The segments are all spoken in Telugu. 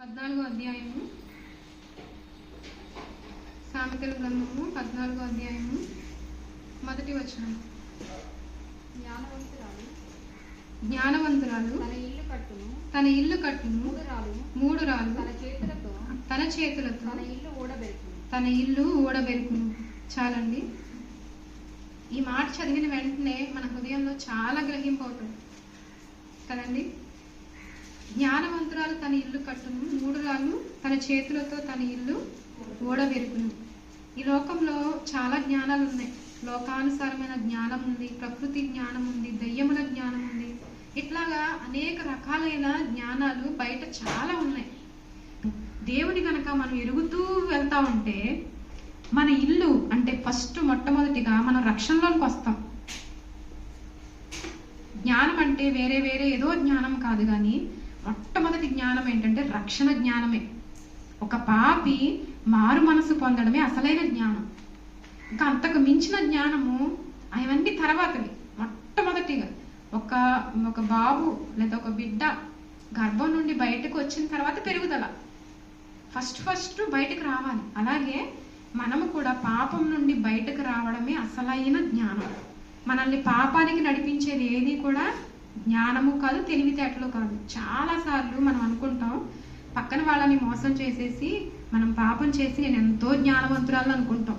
14వ అధ్యాయము సామెతల గ్రంథము 14వ అధ్యాయము మొదటి వచనం. జ్ఞానవంతురాలు తన ఇల్లు కట్టును, మూడు రాళ్ళు తన చేతులతో తన ఇల్లు ఊడబెరుకును. చాలండి. ఈ మాట చదివిన వెంటనే మన హృదయంలో చాలా గ్రహింపు అవుతుంది కదండి. జ్ఞానవంతురాలు తన ఇల్లు కట్టును, మూడు రాళ్ళు తన చేతులతో తన ఇల్లు ఓడబెరుకును. ఈ లోకంలో చాలా జ్ఞానాలు ఉన్నాయి. లోకానుసారమైన జ్ఞానం ఉంది, ప్రకృతి జ్ఞానం ఉంది, దయ్యముల జ్ఞానం ఉంది. ఇట్లాగా అనేక రకాలైన జ్ఞానాలు బయట చాలా ఉన్నాయి. దేవుని కనుక మనం ఎరుగుతూ వెళ్తా ఉంటే మన ఇల్లు అంటే మొట్టమొదటిగా మనం రక్షణలోకి వస్తాం. జ్ఞానం అంటే వేరే వేరే ఏదో జ్ఞానం కాదు, కానీ మొట్టమొదటి జ్ఞానం ఏంటంటే రక్షణ జ్ఞానమే. ఒక పాపి మారు మనసు పొందడమే అసలైన జ్ఞానం. ఇంకా అంతకు మించిన జ్ఞానము అవన్నీ తర్వాతవి. మొట్టమొదటిగా ఒక బాబు లేదా ఒక బిడ్డ గర్భం నుండి బయటకు వచ్చిన తర్వాత పెరుగుదల ఫస్ట్ బయటకు రావాలి. అలాగే మనము కూడా పాపం నుండి బయటకు రావడమే అసలైన జ్ఞానం. మనల్ని పాపానికి నడిపించేది ఏది కూడా జ్ఞానము కాదు, తెలివితేటలు కాదు. చాలాసార్లు మనం అనుకుంటాం పక్కన వాళ్ళని మోసం చేసేసి మనం పాపం చేసి నేను ఎంతో జ్ఞానవంతురాలు అనుకుంటాం.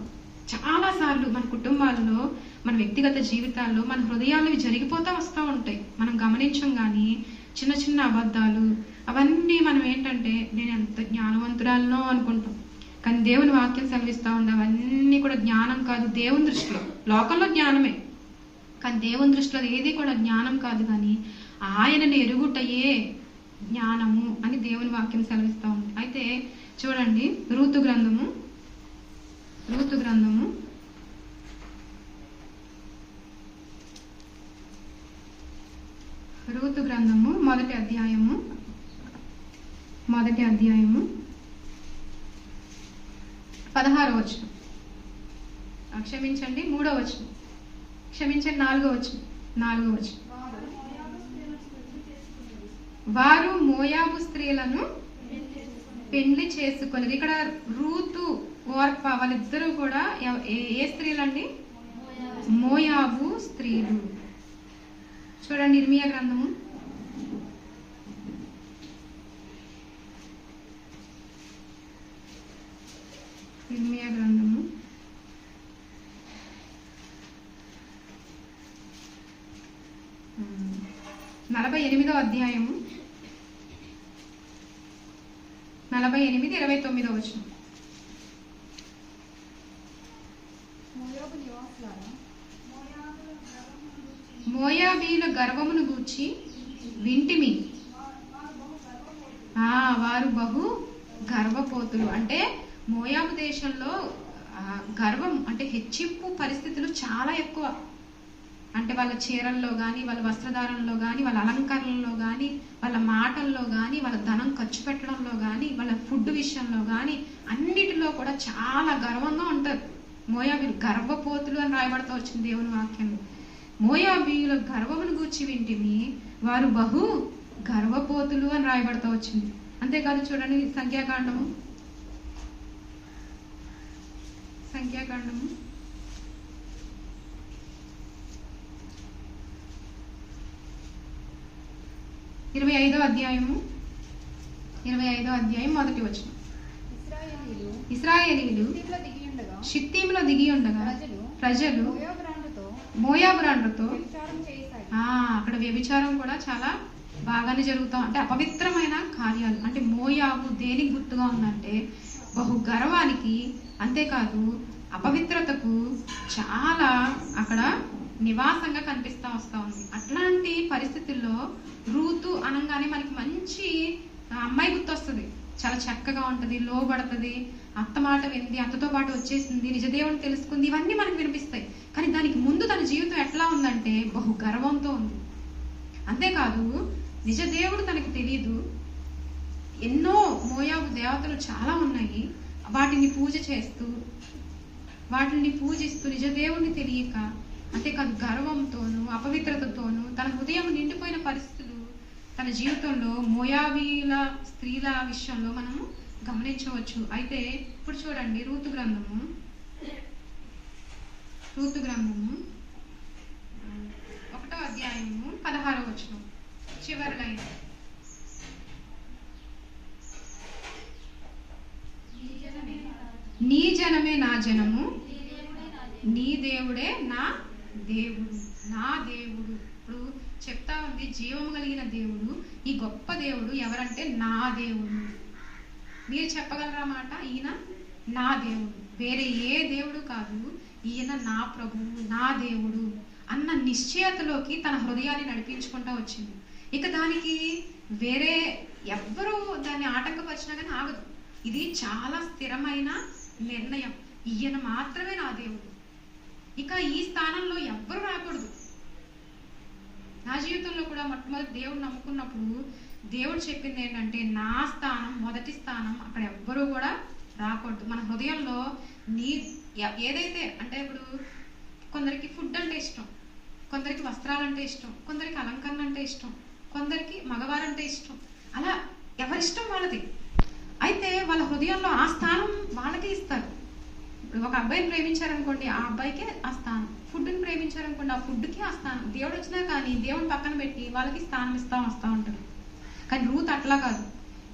చాలాసార్లు మన కుటుంబాల్లో, మన వ్యక్తిగత జీవితాల్లో, మన హృదయాలు జరిగిపోతూ వస్తూ ఉంటాయి. మనం గమనించం. కానీ చిన్న చిన్న అబద్ధాలు అవన్నీ మనం ఏంటంటే నేను ఎంత జ్ఞానవంతురాలనో అనుకుంటాం. కానీ దేవుని వాక్యం సెలవిస్తూ ఉంది అవన్నీ కూడా జ్ఞానం కాదు. దేవుని దృష్టిలో లోకంలో జ్ఞానమే, కానీ దేవుని దృష్టిలో ఏది కూడా జ్ఞానం కాదు, కానీ ఆయనని ఎరుగుటయే జ్ఞానము అని దేవుని వాక్యం సెలవిస్తూ ఉంది. అయితే చూడండి, రూతు గ్రంథము మొదటి అధ్యాయము 16వ వచనం. క్షమించండి, 3వ వచనం. క్షమించండి, 4వ వచనం. వారు మోయాబు స్త్రీలను పెండ్లి చేసుకున్నది. ఇక్కడ రూతు, ఓర్ప వాళ్ళిద్దరూ కూడా ఏ స్త్రీలండి? మోయాబు స్త్రీలు. చూడండి, ఇర్మియా గ్రంథము 48వ అధ్యాయము 48-29వ వచనం. మోయాబీల గర్వమును గూర్చి వింటిమి, వారు బహు గర్వపోతులు. అంటే మోయాబు దేశంలో గర్వం అంటే హెచ్చింపు పరిస్థితులు చాలా ఎక్కువ. అంటే వాళ్ళ చీరల్లో కానీ, వాళ్ళ వస్త్రధారణలో కానీ, వాళ్ళ అలంకరణలో కానీ, వాళ్ళ మాటల్లో కానీ, వాళ్ళ ధనం ఖర్చు పెట్టడంలో కానీ, వాళ్ళ ఫుడ్ విషయంలో కానీ అన్నిటిలో కూడా చాలా గర్వంగా ఉంటారు. మోయాబీలు గర్వపోతులు అని రాయబడతా వచ్చింది దేవుని వాక్యంలో. మోయాబీల గర్వమును గూర్చి వింటిమి, వారు బహు గర్వపోతులు అని రాయబడతా వచ్చింది. అంతేకాదు చూడండి, సంఖ్యాకాండము 25వ అధ్యాయము 1వ వచనం. ఇశ్రాయేలీయులు షిత్తీములో దిగి ఉండగా ప్రజలు మోయాబురాండ్రతో అక్కడ వ్యభిచారం కూడా చాలా బాగానే జరుగుతాం. అంటే అపవిత్రమైన కార్యాలు. అంటే మోయాబు దేనికి గుర్తుగా ఉందంటే బహు గర్వానికి, అంతేకాదు అపవిత్రతకు చాలా అక్కడ నివాసంగా కనిపిస్తా వస్తా ఉంది. అట్లాంటి పరిస్థితుల్లో రూతు అనగానే మనకి మంచి అమ్మాయి గుర్తొస్తుంది. చాలా చక్కగా ఉంటుంది, లోబడుతుంది, అత్త మాట వింది, అత్తతో పాటు వచ్చేసింది, నిజదేవుని తెలుసుకుంది, ఇవన్నీ మనకు వినిపిస్తాయి. కానీ దానికి ముందు తన జీవితం ఎట్లా ఉందంటే బహు గర్వంతో ఉంది. అంతేకాదు నిజదేవుడు తనకి తెలియదు. ఎన్నో మోయాబు దేవతలు చాలా ఉన్నాయి, వాటిని పూజిస్తూ నిజదేవుడిని తెలియక, అంతేకాదు గర్వంతోనూ అపవిత్రతతోనూ తన హృదయం నిండిపోయిన పరిస్థితులు తన జీవితంలో మోయాబీల స్త్రీల విషయంలో మనము గమనించవచ్చు. అయితే ఇప్పుడు చూడండి, రూతు గ్రంథము 1వ అధ్యాయము 16వ వచనం చివరి లైన్. నీ జనమే నా జనము, నీ దేవుడే నా దేవుడు. నా దేవుడు ఇప్పుడు చెప్తా ఉంది, జీవము కలిగిన దేవుడు, ఈ గొప్ప దేవుడు ఎవరంటే నా దేవుడు. మీరు చెప్పగలరా మాట? ఈయన నా దేవుడు, వేరే ఏ దేవుడు కాదు, ఈయన నా ప్రభువు, నా దేవుడు అన్న నిశ్చయతలోకి తన హృదయాన్ని నడిపించుకుంటూ వచ్చింది. ఇక దానికి వేరే ఎవ్వరూ దాన్ని ఆటంకపరిచినా కానీ ఆగదు. ఇది చాలా స్థిరమైన నిర్ణయం. ఈయన మాత్రమే నా దేవుడు, ఇక ఈ స్థానంలో ఎవ్వరు రాకూడదు. నా జీవితంలో కూడా మొట్టమొదటి దేవుడు నమ్ముకున్నప్పుడు దేవుడు చెప్పింది ఏంటంటే, నా స్థానం, మొదటి స్థానం, అక్కడ ఎవ్వరూ కూడా రాకూడదు. మన హృదయంలో ఏదైతే అంటే, ఇప్పుడు కొందరికి ఫుడ్ అంటే ఇష్టం, కొందరికి వస్త్రాలంటే ఇష్టం, కొందరికి అలంకరణ అంటే ఇష్టం, కొందరికి మగవారంటే ఇష్టం, అలా ఎవరిష్టం వాళ్ళది. అయితే వాళ్ళ హృదయంలో ఆ స్థానం వాళ్ళకే ఇస్తారు. ఇప్పుడు ఒక అబ్బాయిని ప్రేమించారనుకోండి, ఆ అబ్బాయికే ఆ స్థానం. ఫుడ్ని ప్రేమించారనుకోండి, ఆ ఫుడ్కి ఆ స్థానం. దేవుడు వచ్చినా కానీ దేవుని పక్కన పెట్టి వాళ్ళకి స్థానం వస్తూ ఉంటారు. కానీ రూత్ అట్లా కాదు.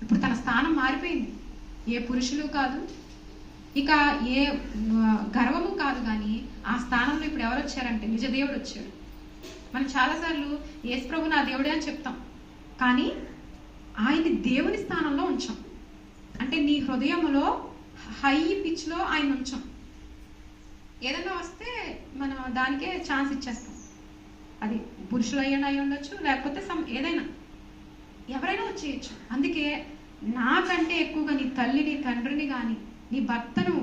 ఇప్పుడు తన స్థానం మారిపోయింది. ఏ పురుషులు కాదు, ఇక ఏ గర్వము కాదు, కానీ ఆ స్థానంలో ఇప్పుడు ఎవరు వచ్చారంటే నిజ దేవుడు వచ్చాడు. మనం చాలాసార్లు యేసు ప్రభు నా దేవుడే అని చెప్తాం, కానీ ఆయన్ని దేవుని స్థానంలో ఉంచాం. అంటే నీ హృదయంలో హై పిచ్లో ఆయన ఉంచాం. ఏదైనా వస్తే మనం దానికే ఛాన్స్ ఇచ్చేస్తాం. అది పురుషులు అయి ఉండొచ్చు, లేకపోతే ఏదైనా ఎవరైనా వచ్చేయచ్చు. అందుకే నాకంటే ఎక్కువగా నీ తల్లిని, తండ్రిని కానీ, నీ భర్తను,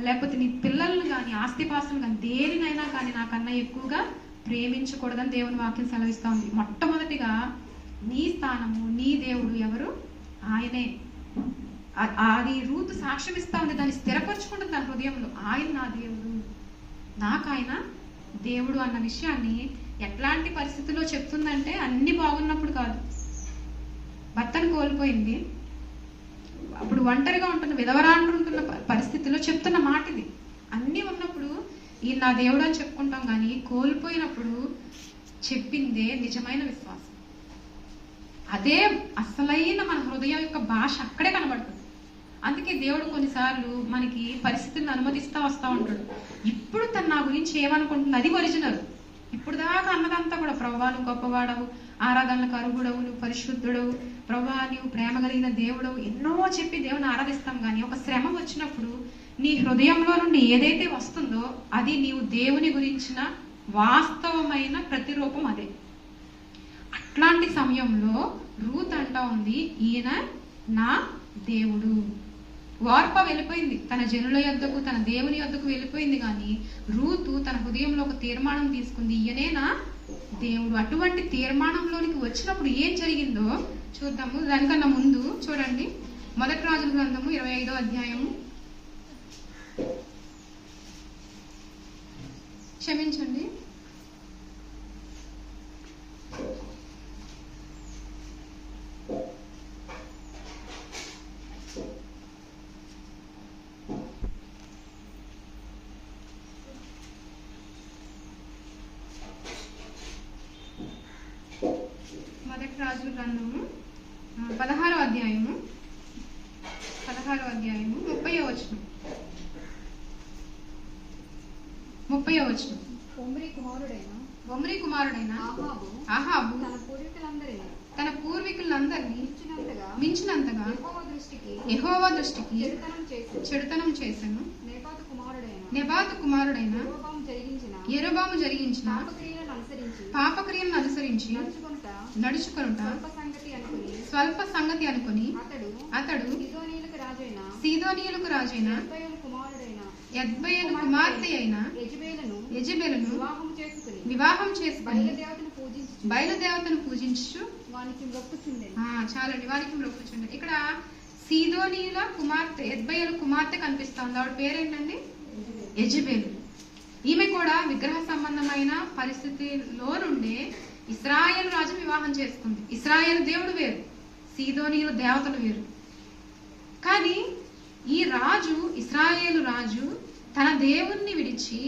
లేకపోతే నీ పిల్లలను కానీ, ఆస్తిపాస్తులు కానీ, దేనినైనా కానీ నాకన్నా ఎక్కువగా ప్రేమించకూడదని దేవుని వాక్యం సెలవిస్తూ ఉంది. మొట్టమొదటిగా నీ స్థానము, నీ దేవుడు ఎవరు? ఆయనే. అది రూతు సాక్ష్యం ఇస్తా ఉంది, దాన్ని స్థిరపరచుకుంటుంది తన హృదయంలో. ఆయన నా దేవుడు, నాకు ఆయన దేవుడు అన్న విషయాన్ని ఎట్లాంటి పరిస్థితుల్లో చెప్తుందంటే, అన్ని బాగున్నప్పుడు కాదు. భర్తను కోల్పోయింది, అప్పుడు ఒంటరిగా ఉంటున్న, విధవరాండ్రు ఉంటున్న పరిస్థితుల్లో చెప్తున్న మాట ఇది. అన్నీ ఉన్నప్పుడు ఈ నా దేవుడు అని చెప్పుకుంటాం, కానీ కోల్పోయినప్పుడు చెప్పిందే నిజమైన విశ్వాసం. అదే అసలైన మన హృదయం యొక్క భాష అక్కడే కనబడుతుంది. అందుకే దేవుడు కొన్నిసార్లు మనకి పరిస్థితులను అనుమతిస్తూ వస్తూ ఉంటాడు. ఇప్పుడు తను నా గురించి ఏమనుకుంటుంది, అది ఒరిజినల్. ఇప్పుడు దాకా అన్నదంతా కూడా, ప్రభువా నువ్వు గొప్పవాడవు, ఆరాధనలకు అర్హుడవు, నువ్వు పరిశుద్ధుడవు, ప్రభువా నీవు ప్రేమ కలిగిన దేవుడవు, ఎన్నో చెప్పి దేవుని ఆరాధిస్తాం. కానీ ఒక శ్రమ వచ్చినప్పుడు నీ హృదయంలో నుండి ఏదైతే వస్తుందో అది నీవు దేవుని గురించిన వాస్తవమైన ప్రతిరూపం అదే. అట్లాంటి సమయంలో రూత్ అంటా ఉంది, ఈయన నా దేవుడు. వార్ప వెళ్ళిపోయింది, తన జనుల యొద్దకు, తన దేవుని యొద్దకు వెళ్ళిపోయింది. కానీ రూతు తన హృదయంలో ఒక తీర్మానం తీసుకుంది, ఈయనే నా దేవుడు. అటువంటి తీర్మానంలోనికి వచ్చినప్పుడు ఏం జరిగిందో చూద్దాము. దానికన్నా ముందు చూడండి, 1 రాజుల గ్రంథము 25వ అధ్యాయము, క్షమించండి, 1 రాజుల గ్రంథము 16వ అధ్యాయము 30వ వచనం. 30వ వచనం. ఒమ్రీ కుమారుడైన అహాబు తన పూర్వీకులందరినీ మించినంతగా యెహోవా దృష్టికి చెడుతనం చేసెను. నెబాతు కుమారుడైన యెరోబాము జరిగించిన పాపక్రియలను అనుసరించి నడుచుకొనుట స్వల్ప సంగతి అనుకుని అతడు సీదోనీయులకు రాజైన యెజ్బయలు కుమార్తె అయిన యెజబెలును వివాహం చేసుకుని బయలుదేవతను పూజించు. చాలండి, వారికి మొక్కుచుండే. ఇక్కడ సీదోనీయుల కుమార్తె, యెజ్బయలు కుమార్తె కనిపిస్తుంది. ఆవిడ పేరేంటండి? యెజబెలు. ఈమె కూడా విగ్రహ సంబంధమైన పరిస్థితిలో నుండే ఇశ్రాయేలు రాజు వివాహం చేసుకుంది. ఇశ్రాయేలు దేవుడు వేరు, సీదోనీయుల దేవతలు వేరు. కానీ ఈ రాజు, ఇశ్రాయేలు రాజు తన దేవుణ్ణి విడిచి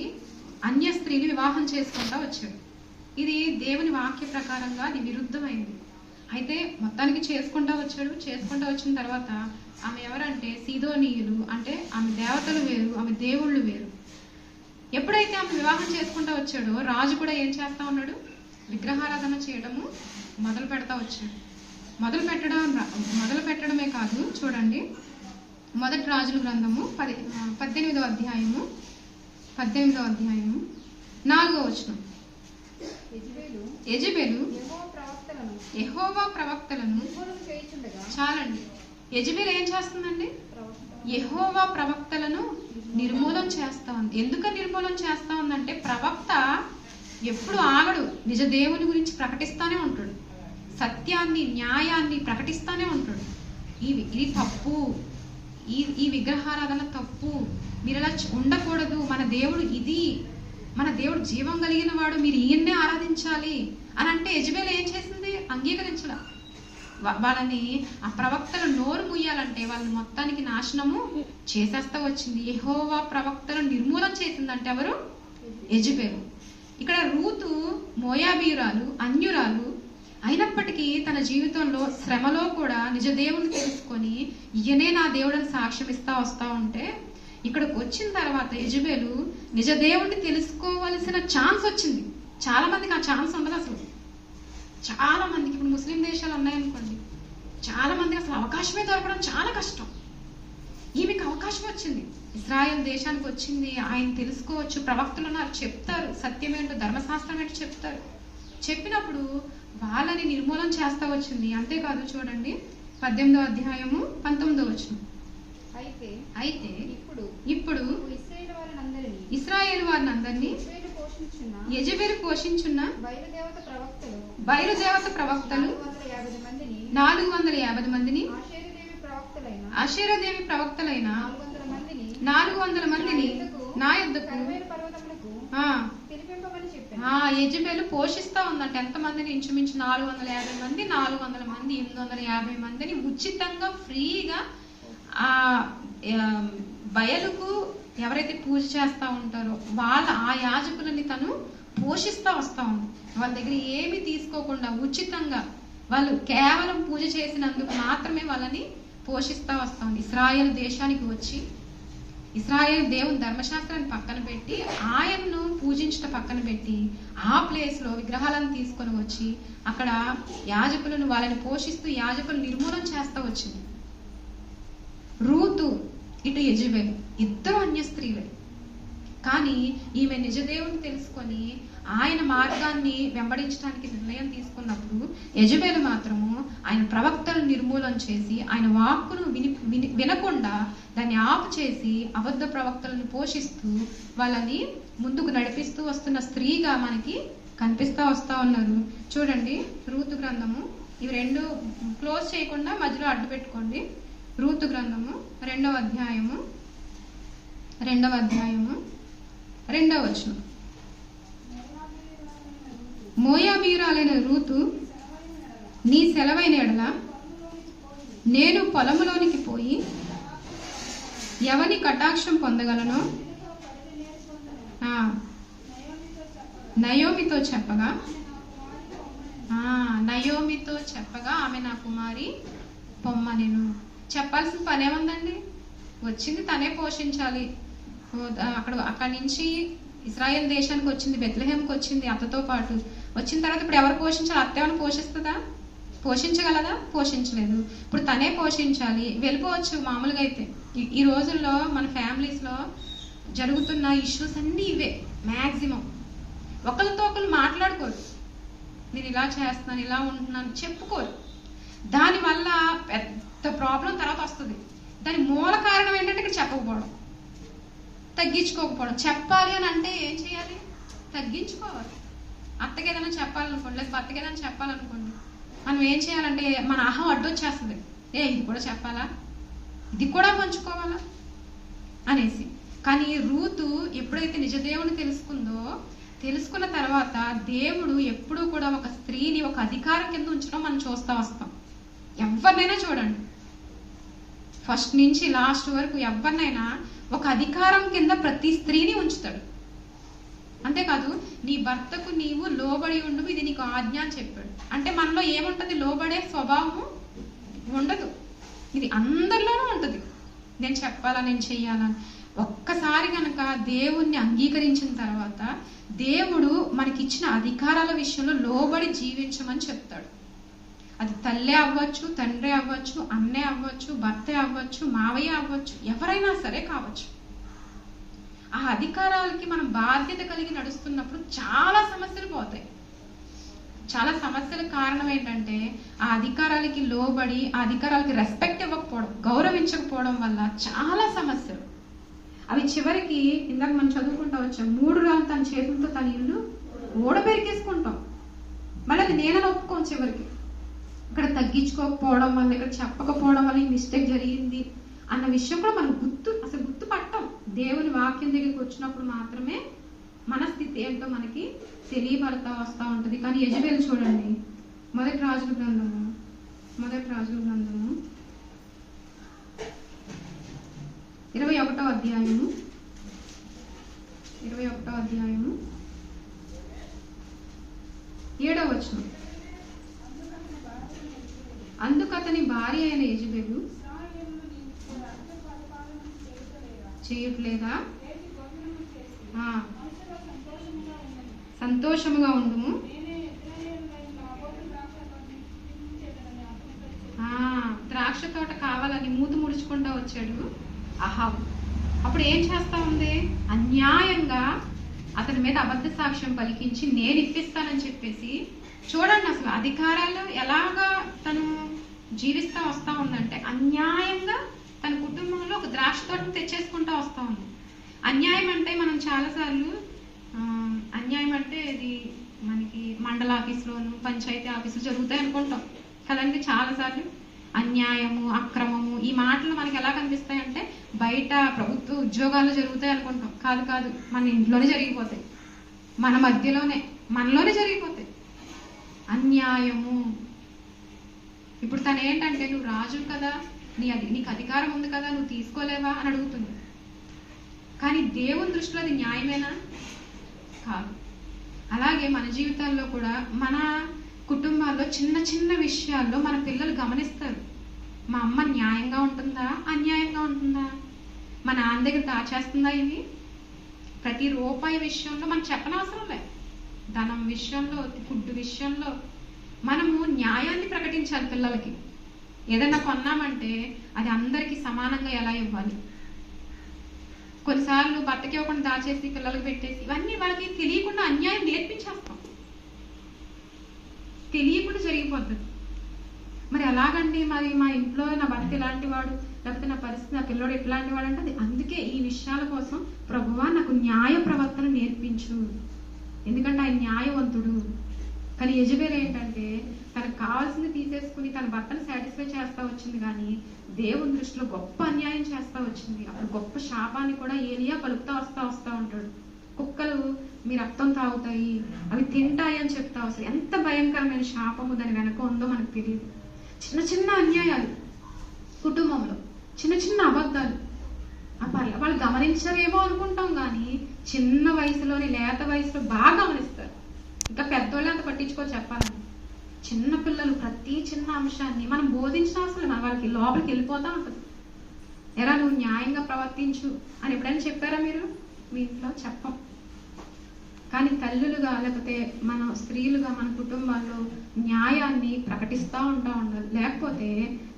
అన్య స్త్రీని వివాహం చేసుకుంటా వచ్చాడు. ఇది దేవుని వాక్య ప్రకారంగా అది విరుద్ధమైంది. అయితే మొత్తానికి చేసుకుంటా వచ్చాడు. చేసుకుంటా వచ్చిన తర్వాత ఆమె ఎవరంటే సీదోనీయులు, అంటే ఆమె దేవతలు వేరు, ఆమె దేవుళ్ళు వేరు. ఎప్పుడైతే ఆమె వివాహం చేసుకుంటా వచ్చాడో రాజు కూడా ఏం చేస్తా ఉన్నాడు? విగ్రహారాధన చేయడము మొదలు పెడతా వచ్చాడు. మొదలు పెట్టడమే కాదు, చూడండి మొదటి రాజుల గ్రంథము 18వ అధ్యాయము 4వ వచనం. యెజెబెలు యెహోవా ప్రవక్తలను చాలండి. యెజెబెలు ఏం చేస్తుందండి? యెహోవా ప్రవక్తలను నిర్మూలన చేస్తా ఉంది. ఎందుకని నిర్మూలన చేస్తా ఉందంటే, ప్రవక్త ఎప్పుడు ఆగడు, నిజ దేవుని గురించి ప్రకటిస్తానే ఉంటాడు, సత్యాన్ని న్యాయాన్ని ప్రకటిస్తానే ఉంటాడు. ఇది తప్పు, ఈ విగ్రహారాధన తప్పు, మీరు ఇలా ఉండకూడదు, మన దేవుడు ఇది, మన దేవుడు జీవం కలిగిన వాడు, మీరు ఈయన్నే ఆరాధించాలి అని అంటే యెజెబెలు ఏం చేసింది? అంగీకరించడం. వాళ్ళని, ఆ ప్రవక్తలు నోరు ముయ్యాలంటే వాళ్ళని మొత్తానికి నాశనము చేసేస్తా వచ్చింది. యెహోవా ప్రవక్తలను నిర్మూలన చేసిందంటే ఎవరు? యెజెబెలు. ఇక్కడ రూతు మోయాబీయురాలు, అన్యురాలు అయినప్పటికీ తన జీవితంలో శ్రమలో కూడా నిజ దేవుని తెలుసుకొని ఈయనే నా దేవుడని సాక్ష్యం ఇస్తా వస్తా ఉంటే, ఇక్కడికి వచ్చిన తర్వాత యెజెబెలు నిజ దేవుణ్ణి తెలుసుకోవలసిన ఛాన్స్ వచ్చింది. చాలా మందికి ఆ ఛాన్స్ ఉండదు అసలు. చాలా మందికి, ఇప్పుడు ముస్లిం దేశాలు ఉన్నాయనుకోండి, చాలా మందికి అసలు అవకాశమే దొరకడం చాలా కష్టం. ఈమెకి అవకాశం వచ్చింది, ఇశ్రాయేల్ దేశానికి వచ్చింది, ఆయన తెలుసుకోవచ్చు, ప్రవక్తలు ఉన్నారు, చెప్తారు, సత్యమేంటో ధర్మశాస్త్రం ఏంటో చెప్తారు. చెప్పినప్పుడు వాళ్ళని నిర్మూలన చేస్తా వచ్చింది. అంతేకాదు, చూడండి 18వ అధ్యాయము 19వ వచనం. అయితే ఇప్పుడు ఇశ్రాయేలు వారిని అందరినీ యెజెబెలు పోషించున్న బయలుదేవత ప్రవక్తలు 450 మందిని, ఆషేరాదేవి ప్రవక్తలైన 400 మందిని నా యొద్దకు యెజెబెలు పోషిస్తా ఉందంట. ఎంతమందిని? ఇంచుమించు 450 మంది, 400 మంది, 850 మందిని ఉచితంగా, ఫ్రీగా ఆ బయలుకు ఎవరైతే పూజ చేస్తా ఉంటారో ఆ యాజకులని తను పోషిస్తా వస్తా ఉంది. వాళ్ళ దగ్గర ఏమి తీసుకోకుండా ఉచితంగా, వాళ్ళు కేవలం పూజ చేసినందుకు మాత్రమే వాళ్ళని పోషిస్తా వస్తా ఉంది. ఇశ్రాయేల్ దేశానికి వచ్చి ఇశ్రాయేల్ దేవుని ధర్మశాస్త్రాన్ని పక్కన పెట్టి, ఆయన్ను పూజించట పక్కన పెట్టి, ఆ ప్లేస్ లో విగ్రహాలను తీసుకొని వచ్చి అక్కడ యాజకులను వాళ్ళని పోషిస్తూ యాజకులు నిర్మూలన చేస్తా వచ్చింది. రూతు, ఇటు యెజెబెలు, ఇద్దరు అన్య స్త్రీలే. కానీ ఈమె నిజదేవుని తెలుసుకొని ఆయన మార్గాన్ని వెంబడించడానికి నిర్ణయం తీసుకున్నప్పుడు యెజెబెలు మాత్రము ఆయన ప్రవక్తలను నిర్మూలన చేసి, ఆయన వాక్కును వినకుండా దాన్ని ఆపు చేసి అబద్ధ ప్రవక్తలను పోషిస్తూ వాళ్ళని ముందుకు నడిపిస్తూ వస్తున్న స్త్రీగా మనకి కనిపిస్తా వస్తా ఉన్నారు. చూడండి రూతు గ్రంథము, ఇవి రెండు క్లోజ్ చేయకుండా మధ్యలో అడ్డు పెట్టుకోండి. రూతు గ్రంథము 2వ అధ్యాయము 2వ వచనం. మోయాబీయురాలైన రూతు, నీ సెలవైన ఎడల నేను పొలములోనికి పోయి ఎవని కటాక్షం పొందగలనో నయోమితో చెప్పగా ఆమె నా కుమారి పొమ్మనెను. చెప్పాల్సిన పని ఏముందండి? వచ్చింది తనే పోషించాలి. అక్కడి నుంచి ఇశ్రాయేల్ దేశానికి వచ్చింది, బెత్లెహేంకి వచ్చింది అత్తతో పాటు. వచ్చిన తర్వాత ఇప్పుడు ఎవరు పోషించాలి? అత్త ఏమైనా పోషిస్తుందా? పోషించగలదా? పోషించలేదు. ఇప్పుడు తనే పోషించాలి. వెళ్ళిపోవచ్చు మామూలుగా అయితే. ఈ రోజుల్లో మన ఫ్యామిలీస్లో జరుగుతున్న ఇష్యూస్ అన్నీ ఇవే. మ్యాక్సిమం ఒకరితో ఒకరు మాట్లాడుకోరు, నేను ఇలా చేస్తున్నాను, ఇలా ఉంటున్నాను చెప్పుకోరు. దానివల్ల పెద్ద ప్రాబ్లం తర్వాత వస్తుంది. దాని మూల కారణం ఏంటంటే ఇక్కడ చెప్పకపోవడం, తగ్గించుకోకపోవడం. చెప్పాలి అని అంటే ఏం చేయాలి? తగ్గించుకోవాలి. అత్తకి ఏదైనా చెప్పాలనుకోండి, లేదా భర్తకి ఏదైనా చెప్పాలనుకోండి, మనం ఏం చేయాలంటే మన అహం అడ్డొచ్చేస్తుంది. ఇది కూడా చెప్పాలా, ఇది కూడా పంచుకోవాలా అనేసి. కానీ రూతు ఎప్పుడైతే నిజదేవుని తెలుసుకుందో తెలుసుకున్న తర్వాత దేవుడు ఎప్పుడూ కూడా ఒక స్త్రీని ఒక అధికారం కింద ఉంచడం మనం చూస్తా వస్తాం. ఎవరినైనా చూడండి, ఫస్ట్ నుంచి లాస్ట్ వరకు ఎవరినైనా ఒక అధికారం కింద ప్రతి స్త్రీని ఉంచుతాడు. అంతేకాదు, నీ భర్తకు నీవు లోబడి ఉండు, ఇది నీకు ఆజ్ఞ అని చెప్పాడు. అంటే మనలో ఏముంటది? లోబడే స్వభావము ఉండదు. ఇది అందరిలోనూ ఉంటుంది, నేను చెప్పాలా, నేను చెయ్యాలని. ఒక్కసారి కనుక దేవుణ్ణి అంగీకరించిన తర్వాత దేవుడు మనకిచ్చిన అధికారాల విషయంలో లోబడి జీవించమని చెప్తాడు. అది తల్లే అవ్వచ్చు, తండ్రి అవ్వచ్చు, అన్నే అవ్వచ్చు, భర్తే అవ్వచ్చు, మావయ్య అవ్వచ్చు, ఎవరైనా సరే కావచ్చు. ఆ అధికారాలకి మనం బాధ్యత కలిగి నడుస్తున్నప్పుడు చాలా సమస్యలు పోతాయి. చాలా సమస్యల కారణం ఏంటంటే ఆ అధికారాలకి లోబడి ఆ అధికారాలకి రెస్పెక్ట్ ఇవ్వకపోవడం, గౌరవించకపోవడం వల్ల చాలా సమస్యలు. అవి చివరికి ఇందాక మనం చదువుకుంటా వచ్చాం, 3 రాళ్ళు తన చేతులతో తన ఇల్లు ఓడబెరికేసుకుంటాం. మళ్ళీ అది నేనని ఒప్పుకోం. చివరికి ఇక్కడ తగ్గించుకోకపోవడం వల్ల, ఇక్కడ చెప్పకపోవడం వల్ల ఈ మిస్టేక్ జరిగింది అన్న విషయం కూడా మనం గుర్తుపట్టాం. దేవుని వాక్యం దగ్గరికి వచ్చినప్పుడు మాత్రమే మన స్థితి ఏంటో మనకి తెలియబడతా వస్తూ ఉంటుంది. కానీ యెజబెల్ చూడండి, మొదటి రాజుల గ్రంథము 21వ అధ్యాయము 7వ వచనం. అందుకు అతని భార్య అయిన యెజబెలు చేయట్లేదా? సంతోషముగా ఉండుము, ద్రాక్ష తోట కావాలని మూతు ముడుచుకుంటూ వచ్చాడు అహాబు. అప్పుడు ఏం చేస్తా ఉంది? అన్యాయంగా అతని మీద అబద్ధ సాక్ష్యం పలికించి నేను ఇప్పిస్తానని చెప్పేసి, చూడండి అసలు అధికారాలు ఎలాగా తను జీవిస్తా వస్తా ఉందంటే, అన్యాయంగా తన కుటుంబంలో ఒక ద్రాక్ష తోటను తెచ్చేసుకుంటా వస్తా ఉంది. అన్యాయం అంటే మనం చాలాసార్లు అన్యాయం అంటే ఇది మనకి మండల ఆఫీసులోను పంచాయతీ ఆఫీసులు జరుగుతాయి అనుకుంటాం కదండి. చాలాసార్లు అన్యాయము, అక్రమము ఈ మాటలు మనకి ఎలా కనిపిస్తాయి అంటే బయట ప్రభుత్వ ఉద్యోగాల్లో జరుగుతాయి అనుకుంటాం. కాదు, మన ఇంట్లోనే జరిగిపోతాయి, మన మధ్యలోనే, మనలోనే జరిగిపోతాయి అన్యాయము. ఇప్పుడు తను ఏంటంటే, నువ్వు రాజు కదా, నీకు అధికారం ఉంది కదా, నువ్వు తీసుకోలేవా అని అడుగుతుంది. కానీ దేవుని దృష్టిలో అది న్యాయమేనా? కాదు. అలాగే మన జీవితాల్లో కూడా మన కుటుంబాల్లో చిన్న చిన్న విషయాల్లో మన పిల్లలు గమనిస్తారు. మా అమ్మ న్యాయంగా ఉంటుందా, అన్యాయంగా ఉంటుందా, మా నాన్న దగ్గర దాచేస్తుందా? ఇవి ప్రతి రూపాయి విషయంలో మనం చెప్పనవసరం లే. ధనం విషయంలో, ఫుడ్ విషయంలో మనము న్యాయాన్ని ప్రకటించాలి పిల్లలకి. ఏదైనా కొన్నామంటే అది అందరికీ సమానంగా ఎలా ఇవ్వాలి. కొన్నిసార్లు భర్తకి ఇవ్వకుండా దాచేసి పిల్లలకు పెట్టేసి ఇవన్నీ వాళ్ళకి తెలియకుండా అన్యాయం నేర్పించేస్తాం, తెలియకుండా జరిగిపోతుంది. మరి ఎలాగండి, మరి మా ఇంట్లో నా భర్త ఇలాంటి వాడు, లేకపోతే నా పరిస్థితి, నా పిల్లోడు ఎట్లాంటి వాడు అంటే, అందుకే ఈ విషయాల కోసం ప్రభువా నాకు న్యాయ ప్రవర్తన నేర్పించు, ఎందుకంటే ఆయన న్యాయవంతుడు. కానీ యెజబెల్ ఏంటంటే తనకు కావాల్సింది తీసేసుకుని తన భర్తను సాటిస్ఫై చేస్తా వచ్చింది, కానీ దేవుని దృష్టిలో గొప్ప అన్యాయం చేస్తా వచ్చింది. అప్పుడు గొప్ప శాపాన్ని కూడా ఏలియా పలుకుతా వస్తా ఉంటాడు. కుక్కలు మీ రక్తం తాగుతాయి, అవి తింటాయి అని చెప్తా వస్తాయి. ఎంత భయంకరమైన శాపము దాని వెనక ఉందో మనకు తెలియదు. చిన్న చిన్న అన్యాయాలు కుటుంబంలో, చిన్న చిన్న అబద్ధాలు వాళ్ళు గమనించరేమో అనుకుంటాం, కానీ చిన్న వయసులోని, లేత వయసులో బాగా గమనిస్తారు. ఇంకా పెద్దోళ్ళే అంత పట్టించుకో చెప్పాలని. చిన్న పిల్లలు ప్రతి చిన్న అంశాన్ని మనం బోధించిన అవసరం, మన వాళ్ళకి లోపలికి వెళ్ళిపోతా ఉంటుంది. ఎరా నువ్వు న్యాయంగా ప్రవర్తించు అని ఎప్పుడైనా చెప్పారా మీరు మీ ఇంట్లో? చెప్పం. కానీ తల్లులుగా లేకపోతే మన స్త్రీలుగా మన కుటుంబాల్లో న్యాయాన్ని ప్రకటిస్తూ ఉండాలి. లేకపోతే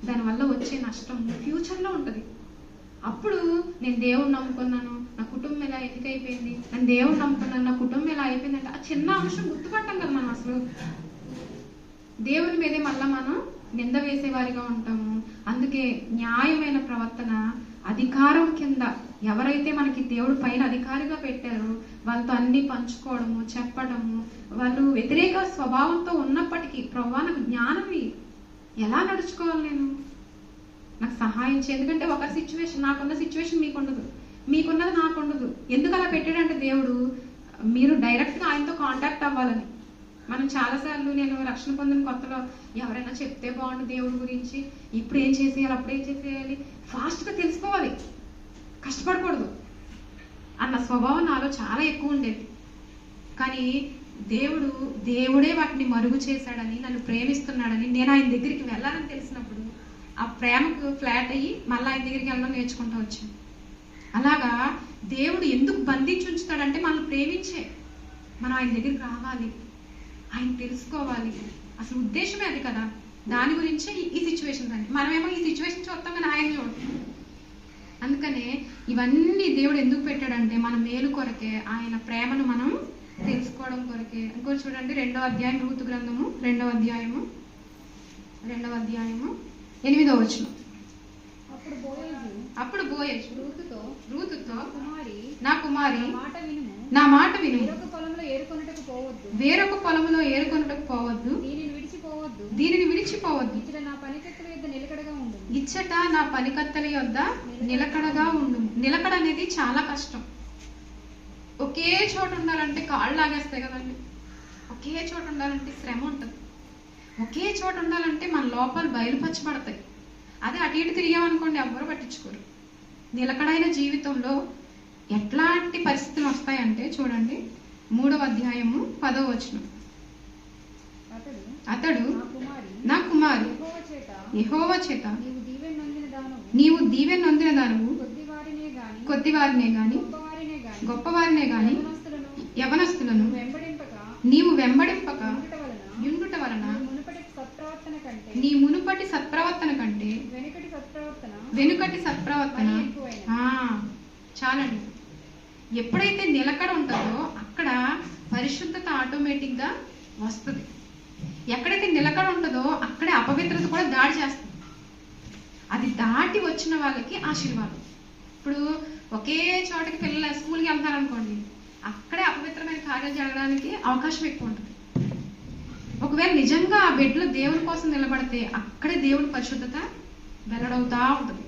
దానివల్ల వచ్చే నష్టం ఫ్యూచర్లో ఉంటుంది. అప్పుడు నేను దేవుణ్ణి నమ్ముకున్నాను, నా కుటుంబం ఎలా ఎన్నికైపోయింది, నేను దేవుణ్ణి నమ్ముకున్నాను, నా కుటుంబం ఎలా అయిపోయింది అంటే ఆ చిన్న అంశం గుర్తుపట్టాం కదా మనం. అసలు దేవుని మీదే మళ్ళా మనం నింద వేసేవారిగా ఉంటాము. అందుకే న్యాయమైన ప్రవర్తన, అధికారం కింద ఎవరైతే మనకి దేవుడు పైన అధికారిగా పెట్టారో వాళ్ళతో అన్ని పంచుకోవడము, చెప్పడము, వాళ్ళు వ్యతిరేక స్వభావంతో ఉన్నప్పటికీ ప్రభువా నాకు జ్ఞానం ఎలా నడుచుకోవాలి, నేను నాకు సహాయం చేయ. ఎందుకంటే ఒక సిచ్యువేషన్, నాకున్న సిచ్యువేషన్ మీకుండదు, మీకున్నది నాకుండదు. ఎందుకు అలా పెట్టాడంటే దేవుడు మీరు డైరెక్ట్గా ఆయనతో కాంటాక్ట్ అవ్వాలని. మనం చాలాసార్లు నేను రక్షణ పొందిన కొత్తలో ఎవరైనా చెప్తే బాగుండు దేవుడి గురించి, ఇప్పుడు ఏం చేసేయాలి, అప్పుడు ఏం చేసేయాలి, ఫాస్ట్గా తెలుసుకోవాలి, కష్టపడకూడదు అన్న స్వభావం నాలో చాలా ఎక్కువ ఉండేది. కానీ దేవుడే వాటిని మరుగు చేశాడని, నన్ను ప్రేమిస్తున్నాడని, నేను ఆయన దగ్గరికి వెళ్ళాలని తెలిసినప్పుడు ఆ ప్రేమకు ఫ్లాట్ అయ్యి మళ్ళీ ఆయన దగ్గరికి వెళ్ళడం నేర్చుకుంటూ వచ్చాను. అలాగా దేవుడు ఎందుకు బంధించి ఉంచుతాడంటే మనల్ని ప్రేమించే, మనం ఆయన దగ్గరికి రావాలి, ఆయన తెలుసుకోవాలి. అసలు ఉద్దేశమే అది కదా. దాని గురించే ఈ సిచ్యువేషన్ రండి. మనమేమో ఈ సిచ్యువేషన్ చూస్తాం కానీ ఆయన చూడటం. అందుకనే ఇవన్నీ దేవుడు ఎందుకు పెట్టాడంటే మన మేలు కొరకే, ఆయన ప్రేమను మనం తెలుసుకోవడం కొరకే. ఇంకోటి చూడండి, 2వ అధ్యాయం, రూతు గ్రంథము 2వ అధ్యాయము 8వ వచనం. అప్పుడు బోయజు రూతుతో నా కుమారి నా మాట విను, వేరొక పొలంలో ఏరుకొనుటకు పోవద్దు, దీనిని విడిచిపోవద్దు, ఇచ్చట నా పనికత్తెల యొద్ద నిలకడగా ఉండు. నిలకడ అనేది చాలా కష్టం. ఒకే చోట ఉండాలంటే కాళ్ళు లాగేస్తాయి కదండి. ఒకే చోట ఉండాలంటే శ్రమ ఉంటుంది. ఒకే చోట ఉండాలంటే మన లోపాలు బయలుపరచబడతాయి. అదే అటు ఇటు తిరిగామనుకోండి ఎవ్వరు పట్టించుకోరు. నిలకడైన జీవితంలో ఎట్లాంటి పరిస్థితులు వస్తాయంటే చూడండి, 3వ అధ్యాయము 10వ వచనం. అతడు నా కుమారి యెహోవా చేత నీవు దీవెన నొందిన దానవు, కొద్దివారినే గాని గొప్పవారినే గాని యవనస్తులను నీవు వెంబడింపక యుండుట వలన నీ మునుపటి సత్ప్రవర్తన కంటే వెనుకటి సత్ప్రవర్తన చాలండి. ఎప్పుడైతే నిలకడ ఉంటుందో అక్కడ పరిశుద్ధత ఆటోమేటిక్ గా వస్తుంది. ఎక్కడైతే నిలకడ ఉంటుందో అక్కడే అపవిత్రత కూడా దాడి చేస్తుంది. అది దాటి వచ్చిన వాళ్ళకి ఆశీర్వాదం. ఇప్పుడు ఒకే చోటకి పిల్లలు స్కూల్కి వెళ్తారు అనుకోండి, అక్కడే అపవిత్రమైన కార్యాలు జరగడానికి అవకాశం ఎక్కువ ఉంటుంది. ఒకవేళ నిజంగా ఆ బిడ్డలు దేవుని కోసం నిలబడితే అక్కడే దేవుని పరిశుద్ధత వెల్లడవుతా ఉంటుంది.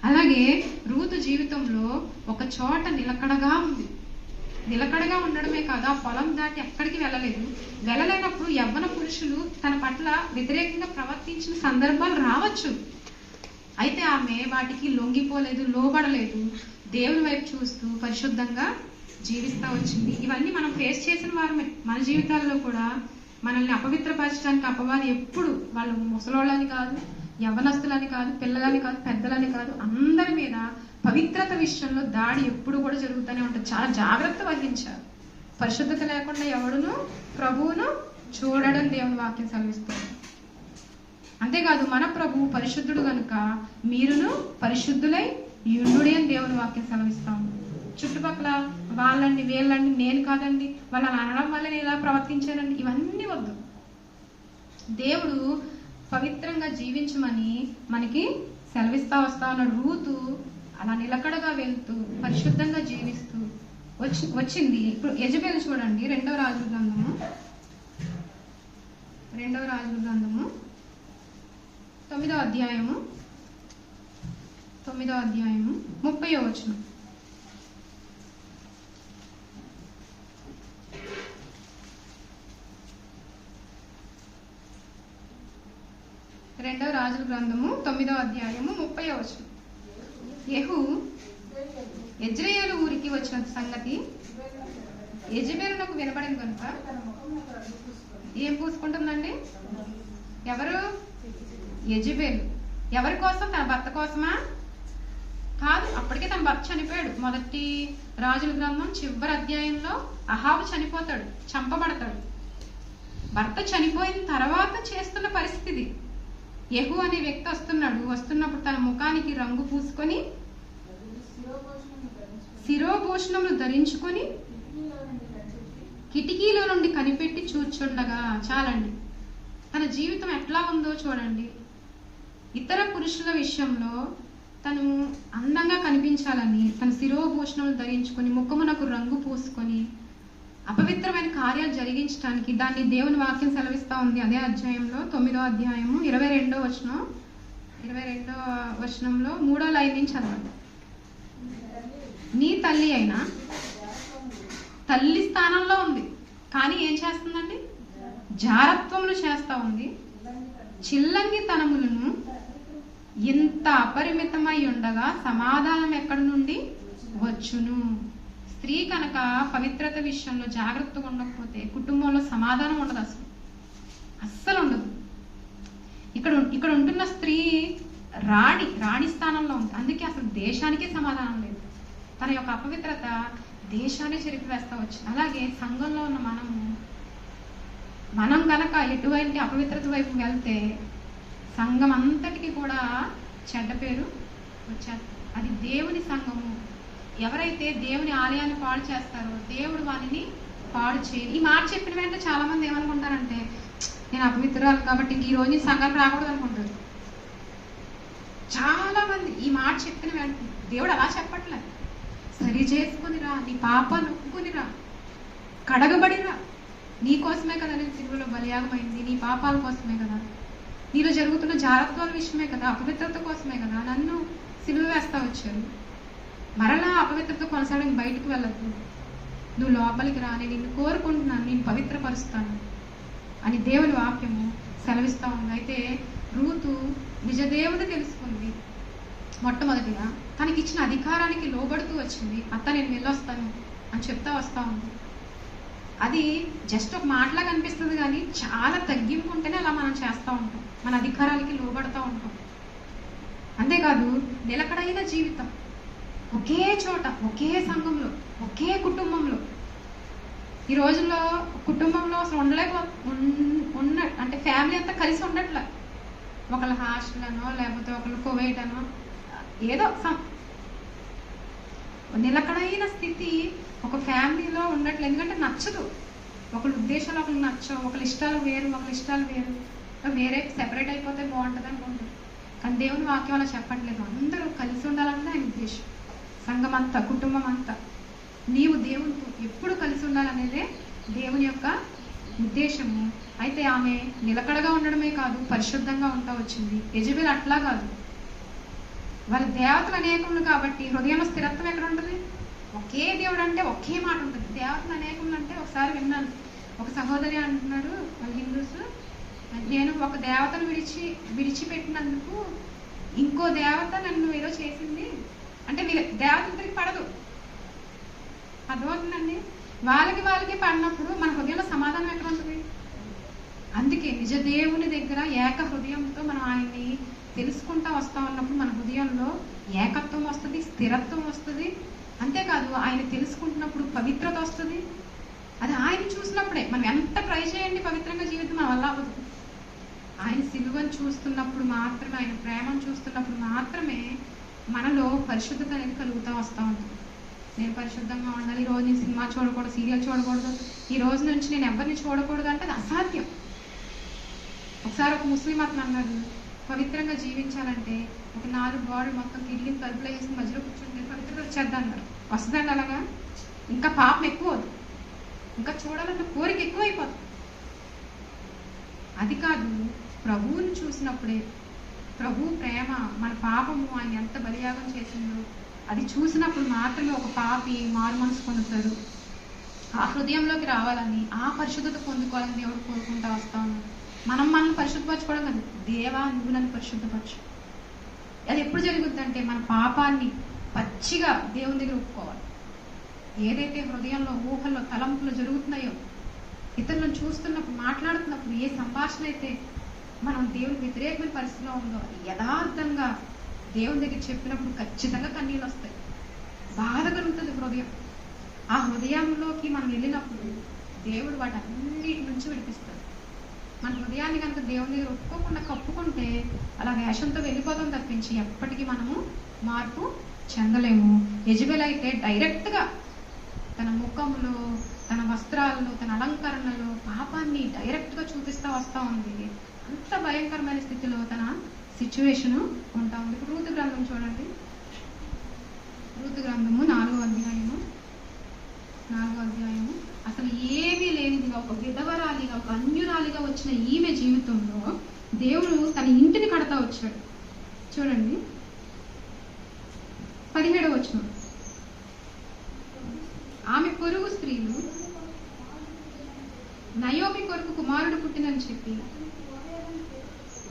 అలాగే రూతు జీవితంలో ఒక చోట నిలకడగా ఉంది. నిలకడగా ఉండడమే కాదు, ఆ పొలం దాటి ఎక్కడికి వెళ్ళలేనప్పుడు యవ్వన పురుషులు తన పట్ల వ్యతిరేకంగా ప్రవర్తించిన సందర్భాలు రావచ్చు. అయితే ఆమె వాటికి లొంగిపోలేదు, లోబడలేదు. దేవుని వైపు చూస్తూ పరిశుద్ధంగా జీవిస్తూ వచ్చింది. ఇవన్నీ మనం ఫేస్ చేసిన వారమే. మన జీవితాల్లో కూడా మనల్ని అపవిత్రపరచడానికి అపవాది ఎప్పుడు, వాళ్ళు ముసలోళ్ళని కాదు, యవ్వనస్తులని కాదు, పిల్లలని కాదు, పెద్దలని కాదు, అందరి మీద పవిత్రత విషయంలో దాడి ఎప్పుడు కూడా జరుగుతూనే ఉంటుంది. చాలా జాగ్రత్త వహించాలి. పరిశుద్ధత లేకుండా ఎవడును ప్రభువును చూడడం దేవుని వాక్యం సెలవిస్తుంది. అంతేకాదు మన ప్రభువు పరిశుద్ధుడు కనుక మీరును పరిశుద్ధులై యుండుడి అని దేవుని వాక్యం సెలవిస్తాము. చుట్టుపక్కల వాళ్ళండి వీళ్ళండి, నేను కాదండి, వాళ్ళని అనడం వల్ల నేను ఇలా ప్రవర్తించానండి, ఇవన్నీ వద్దు. దేవుడు పవిత్రంగా జీవించమని మనకి సెలవిస్తా వస్తా ఉన్నాడు. రూతు అలా నిలకడగా వెళ్తూ పరిశుద్ధంగా జీవిస్తూ వచ్చింది. ఇప్పుడు యెజబెలు చూడండి, 2వ రాజుల గ్రంథము 9వ అధ్యాయము 30వ వచనం. రెండవ రాజుల గ్రంథము 9వ అధ్యాయము 30వ వచనం. యెహూ యెజ్రెయేలు ఊరికి వచ్చిన సంగతి యెజబెలునకు వినబడింది కనుక ఏం పూసుకుంటుందండి? ఎవరు? యెజబెలు. ఎవరి కోసం? తన భర్త కోసమా? కాదు, అప్పటికే తన భర్త చనిపోయాడు. మొదటి రాజుల గ్రంథం చివరి అధ్యాయంలో అహాబు చనిపోతాడు, చంపబడతాడు. భర్త చనిపోయిన తర్వాత చేస్తున్న పరిస్థితి. యెహూ అనే వ్యక్తి వస్తున్నప్పుడు తన ముఖానికి రంగు పూసుకొని శిరోభూషణములు ధరించుకొని కిటికీలో నుండి కనిపెట్టి చూచుండగా, చాలండి, తన జీవితం ఎట్లా ఉందో చూడండి. ఇతర పురుషుల విషయంలో తను అందంగా కనిపించాలని తన శిరోభూషణములు ధరించుకొని ముఖమునకు రంగు పూసుకొని అపవిత్రమైన కార్యాలు జరిగించడానికి దాన్ని దేవుని వాక్యం సెలవిస్తా ఉంది. అదే అధ్యాయంలో 9వ అధ్యాయము 22వ వచనంలో 3వ లైన్ నుంచి చదవండి. నీ తల్లి అయినా తల్లి స్థానంలో ఉంది, కానీ ఏం చేస్తుందండి? జారత్వములు చేస్తా ఉంది. చిల్లంగితనములను ఇంత అపరిమితమై ఉండగా సమాధానం ఎక్కడి నుండి వచ్చును? స్త్రీ కనుక పవిత్రత విషయంలో జాగ్రత్తగా ఉండకపోతే కుటుంబంలో సమాధానం ఉండదు, అస్సలు ఉండదు. ఇక్కడ ఉంటున్న స్త్రీ రాణి స్థానంలో ఉంది, అందుకే అసలు దేశానికే సమాధానం లేదు. తన యొక్క అపవిత్రత దేశాన్ని చెరిపివేస్తా వచ్చింది. అలాగే సంఘంలో ఉన్న మనం గనక ఎటువంటి అపవిత్రత వైపు వెళ్తే సంఘం అంతటికి కూడా చెడ్డ పేరు వచ్చేస్తుంది. అది దేవుని సంఘము. ఎవరైతే దేవుని ఆలయాన్ని పాడు చేస్తారో దేవుడు వారిని పాడు చేయరు. ఈ మాట చెప్పిన వెంటనే చాలా మంది ఏమనుకుంటారంటే, నేను అపవిత్రాలు కాబట్టి ఈ రోజు సంఘానికి రాకూడదు అనుకుంటారు. చాలా మంది ఈ మాట చెప్పిన వెంటనే, దేవుడు అలా చెప్పట్లేదు, సరి చేసుకునిరా, నీ పాపాన్ని ఒప్పుకునిరా, కడగబడిరా, నీ కోసమే కదా నేను సిలువలో బలియాగమైంది, నీ పాపాల కోసమే కదా, నీలో జరుగుతున్న జాగ్రత్తల విషయమే కదా, అపవిత్రత కోసమే కదా నన్ను సిలువ వేస్తా వచ్చారు. మరలా అపవిత్రత కొనసాగడానికి బయటకు వెళ్ళద్దు, నువ్వు లోపలికి రా, నేను నిన్ను కోరుకుంటున్నాను, నేను పవిత్రపరుస్తాను అని దేవుని వాక్యము సెలవిస్తూ ఉంది. అయితే రూతు నిజదేవుని తెలుసుకుంది. మొట్టమొదటిగా తనకి ఇచ్చిన అధికారానికి లోబడుతూ వచ్చింది. అత్త నేను వెళ్ళొస్తాను అని చెప్తా వస్తూ ఉంది. అది జస్ట్ ఒక మాటలా కనిపిస్తుంది, కానీ చాలా తగ్గింపు ఉంటేనే అలా మనం చేస్తూ ఉంటాం, మన అధికారాలకి లోబడుతూ ఉంటాం. అంతేకాదు నిలకడైన జీవితం, ఒకే చోట, ఒకే సంఘంలో, ఒకే కుటుంబంలో. ఈ రోజుల్లో కుటుంబంలో అసలు అంటే ఫ్యామిలీ అంతా కలిసి ఉండట్లే. ఒకళ్ళు హాస్టల్ అనో లేకపోతే ఒకళ్ళు కువైట్ అనో ఏదో నిలకడైన స్థితి ఒక ఫ్యామిలీలో ఉండట్లేదు. ఎందుకంటే నచ్చదు, ఒకళ్ళ ఉద్దేశాలు ఒకళ్ళు నచ్చవు, ఒకళ్ళ ఇష్టాలు వేరు, ఒకళ్ళ ఇష్టాలు వేరు, వేరే సెపరేట్ అయిపోతే బాగుంటుంది అనుకుంటారు. కానీ దేవుని వాక్యం అలా చెప్పట్లేదు, అందరూ కలిసి ఉండాలన్నది ఆయన ఉద్దేశం. సంఘం అంతా, కుటుంబం అంతా, నీవు దేవునితో ఎప్పుడు కలిసి ఉండాలనేదే దేవుని యొక్క ఉద్దేశము. అయితే ఆమె నిలకడగా ఉండడమే కాదు, పరిశుద్ధంగా ఉంటా వచ్చింది. యెజబెల్ అట్లా కాదు, వాళ్ళ దేవతలు అనేకములు కాబట్టి హృదయంలో స్థిరత్వం ఎక్కడ ఉంటుంది? ఒకే దేవుడు అంటే ఒకే మాట ఉంటుంది. దేవతలు అనేకములు అంటే ఒకసారి విన్నాను, ఒక సహోదరి అంటున్నారు, వాళ్ళ హిందూస్, నేను ఒక దేవతను విడిచిపెట్టినందుకు ఇంకో దేవత నన్ను ఏదో చేసింది అంటే దేవతలకి పడదు. అర్థమవుతుందండి? వాళ్ళకి పడినప్పుడు మన హృదయంలో సమాధానం ఎక్కడ ఉంటుంది? అందుకే నిజ దేవుని దగ్గర ఏక హృదయంతో మనం ఆయన్ని తెలుసుకుంటా వస్తా ఉన్నప్పుడు మన హృదయంలో ఏకత్వం వస్తుంది, స్థిరత్వం వస్తుంది. అంతేకాదు ఆయన తెలుసుకుంటున్నప్పుడు పవిత్రత వస్తుంది. అది ఆయన చూసినప్పుడే. మనం ఎంత ట్రై చేయండి పవిత్రంగా జీవితం మన వల్ల అవ్వదు. ఆయన సిలువను చూస్తున్నప్పుడు మాత్రమే, ఆయన ప్రేమను చూస్తున్నప్పుడు మాత్రమే మనలో పరిశుద్ధత అనేది కలుగుతూ వస్తూ ఉంటుంది. నేను పరిశుద్ధంగా ఉండాలి, ఈ రోజు నేను సినిమా చూడకూడదు, సీరియల్ చూడకూడదు, ఈ రోజు నుంచి నేను ఎవరిని చూడకూడదు అంటే అది అసాధ్యం. ఒకసారి ఒక ముస్లిం అతను అన్నాడు, పవిత్రంగా జీవించాలంటే ఒక 4 గోడలు మొత్తం కిడ్నీ తలుపులో వేసి మధ్యలో కూర్చుంటే పవిత్రత వచ్చేద్దా అన్నారు. వస్తుందండి అలాగా? ఇంకా పాపం ఎక్కువ అవుతుంది, ఇంకా చూడాలన్న కోరిక ఎక్కువ అయిపోతుంది. అది కాదు, ప్రభువుని చూసినప్పుడే, ప్రభు ప్రేమ, మన పాపము ఆయన ఎంత బలియాగం చేసిందో అది చూసినప్పుడు మాత్రమే ఒక పాపి మారు మనసు పొందుతారు. ఆ హృదయంలోకి రావాలని, ఆ పరిశుద్ధత పొందుకోవాలని దేవుడు కోరుకుంటా వస్తా ఉన్నాడు. మనల్ని పరిశుద్ధపరచుకోవడం కాదు, దేవా నువ్వు నన్ను పరిశుద్ధపరచు. అది ఎప్పుడు జరుగుద్ది అంటే మన పాపాన్ని పచ్చిగా దేవుని దగ్గర ఒప్పుకోవాలి. ఏదైతే హృదయంలో, ఊహల్లో, తలంపులు జరుగుతున్నాయో, ఇతరులను చూస్తున్నప్పుడు, మాట్లాడుతున్నప్పుడు ఏ సంభాషణ అయితే మనం దేవుని వ్యతిరేకమైన పరిస్థితిలో ఉందో అది యథార్థంగా దేవుని దగ్గర చెప్పినప్పుడు ఖచ్చితంగా కన్నీళ్ళు వస్తాయి, బాధ కలుగుతుంది హృదయం. ఆ హృదయంలోకి మనం వెళ్ళినప్పుడు దేవుడు వాటి అన్నిటి నుంచి విడిపిస్తాడు. మన హృదయాన్ని కనుక దేవుని దగ్గర ఒప్పుకోకుండా కప్పుకుంటే అలా వేషంతో వెళ్ళిపోతాం తప్పించి ఎప్పటికీ మనము మార్పు చెందలేము. యెజబెల్ అయితే డైరెక్ట్గా తన ముఖంలో, తన వస్త్రాల్లో, తన అలంకరణలో పాపాన్ని డైరెక్ట్గా చూపిస్తూ వస్తూ ఉంది. అంత భయంకరమైన స్థితిలో తన సిచ్యువేషన్ ఉంటా ఉంది. ఇప్పుడు రూతు గ్రంథం చూడండి, రూతు గ్రంథము 4వ అధ్యాయము. అసలు ఏమీ లేనిదిగా, ఒక విధవరాలిగా, ఒక అన్యురాలిగా వచ్చిన ఈమె జీవితంలో దేవుడు తన ఇంటిని కడతా వచ్చాడు. చూడండి 17వ వచనం, ఆమె పొరుగు స్త్రీలు పుట్టినని చెప్పి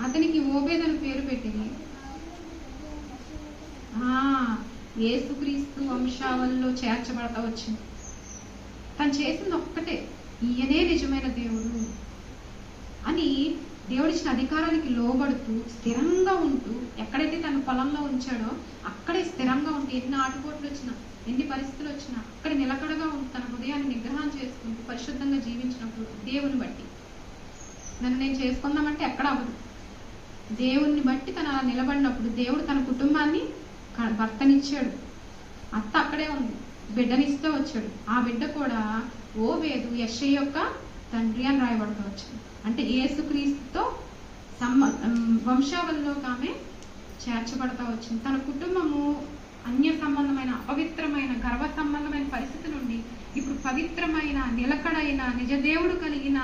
అతనికి ఓబేద్ అని పేరు పెట్టింది. యేసుక్రీస్తు వంశావళిలో చేర్చబడతా వచ్చింది. తను చేసింది ఒక్కటే, ఈయనే నిజమైన దేవుడు అని దేవుడిచ్చిన అధికారానికి లోబడుతూ స్థిరంగా ఉంటూ, ఎక్కడైతే తన పొలంలో ఉంచాడో అక్కడే స్థిరంగా ఉంటూ, ఎన్ని ఆటుపోట్లు వచ్చినా ఎన్ని పరిస్థితులు వచ్చినా అక్కడ నిలకడగా ఉంటూ తన హృదయాన్ని నిగ్రహం చేసుకుంటూ పరిశుద్ధంగా జీవించినప్పుడు దేవుని బట్టి, నన్ను నేను చేసుకుందామంటే ఎక్కడ అవ్వదు, దేవుణ్ణి బట్టి తను అలా నిలబడినప్పుడు దేవుడు తన కుటుంబాన్ని, భర్తనిచ్చాడు, అత్త అక్కడే ఉంది, బిడ్డనిస్తూ వచ్చాడు. ఆ బిడ్డ కూడా ఓబేదు యెషై యొక్క తండ్రి అని రాయబడుతూ వచ్చింది. అంటే యేసుక్రీస్తుతో వంశావళిలోకి ఆమె చేర్చబడతా వచ్చింది. తన కుటుంబము అన్య సంబంధమైన, అపవిత్రమైన, గర్వ సంబంధమైన పరిస్థితి నుండి ఇప్పుడు పవిత్రమైన, నిలకడైన, నిజదేవుడు కలిగిన